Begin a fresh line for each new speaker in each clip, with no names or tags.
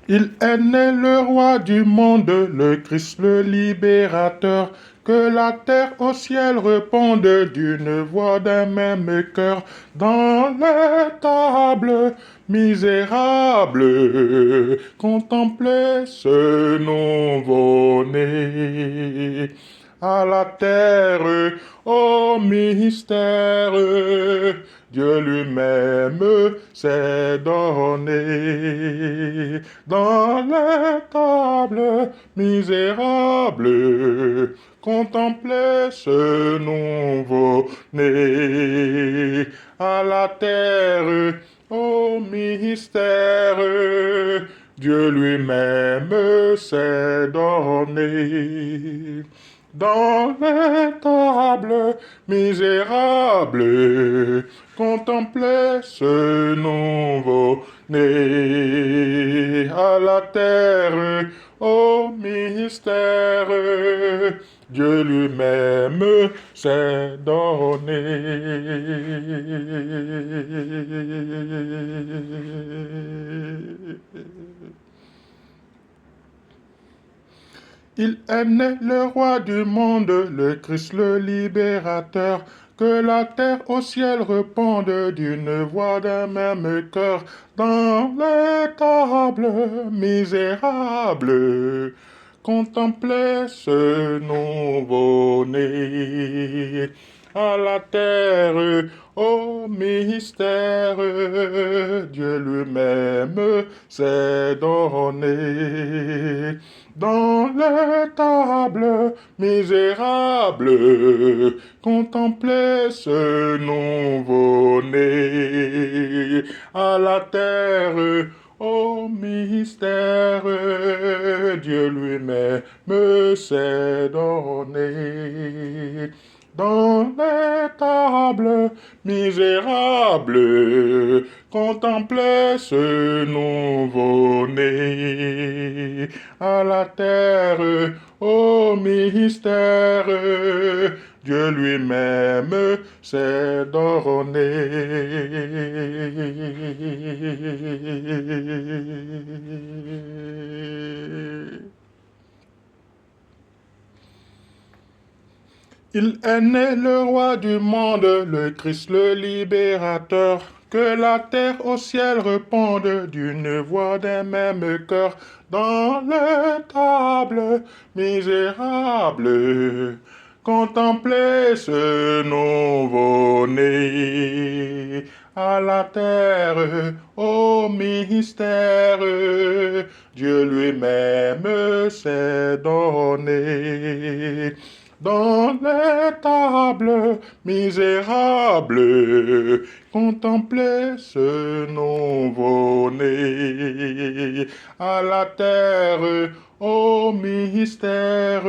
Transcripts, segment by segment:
Il est né le roi du monde, le Christ le libérateur. Que la terre au ciel réponde d'une voix d'un même cœur. Dans les tables misérables, contemplez ce nouveau-né. À la terre, au mystère, Dieu lui-même s'est donné. Dans les tables misérables, contemplez ce nouveau-né. À la terre, au mystère, Dieu lui-même s'est donné. Dans les tables misérables, contemplez ce nouveau-né. À la terre, au mystère, Dieu lui-même s'est donné. Il est né le roi du monde, le Christ le libérateur. Que la terre au ciel réponde d'une voix d'un même cœur. Dans les tables misérables, contemplez ce nouveau-né. À la terre, au mystère, Dieu lui-même s'est donné. Dans les tables misérables, contemplez ce nouveau-né. À la terre, au mystère, Dieu lui-même s'est donné. Dans les tables misérables, contemplez ce nouveau-né. À la terre, au mystère, Dieu lui-même s'est donné. Il est né le roi du monde, le Christ le libérateur. Que la terre au ciel réponde d'une voix d'un même cœur. Dans les tables misérables, contemplez ce nouveau-né. À la terre, au mystère, Dieu lui-même s'est donné. Dans les tables misérables, contemplez ce nouveau-né. À la terre, au mystère,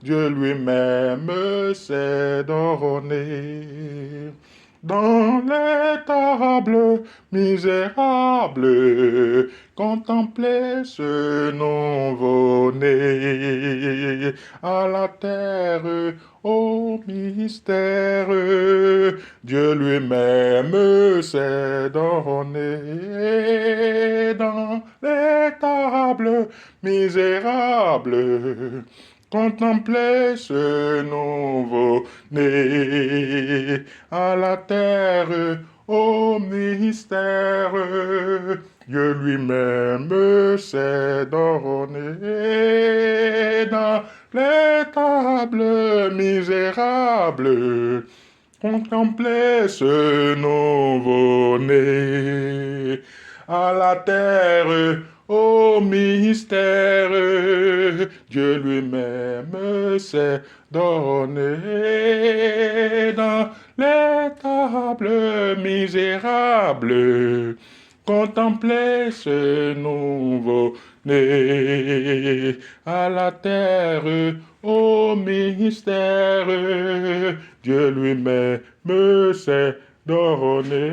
Dieu lui-même s'est donné. Dans les tables misérables, contemplez ce nouveau-né. À la terre, au mystère, Dieu lui-même s'est donné. Dans les tables misérables, contemplez ce nouveau-né. À la terre, au mystère, Dieu lui-même s'est donné. Dans les tables misérables, contemplez ce nouveau-né. À la terre, au mystère, Dieu lui-même s'est donné. Dans les tables misérables, contemplez ce nouveau-né. À la terre, au mystère, Dieu lui-même s'est donné.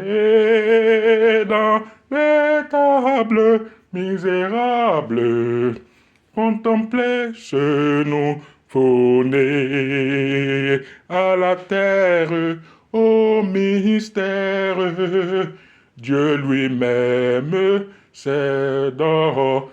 Dans les tables misérables, contemplez ce nouveau-né. À la terre, au mystère, Dieu lui-même s'est donné.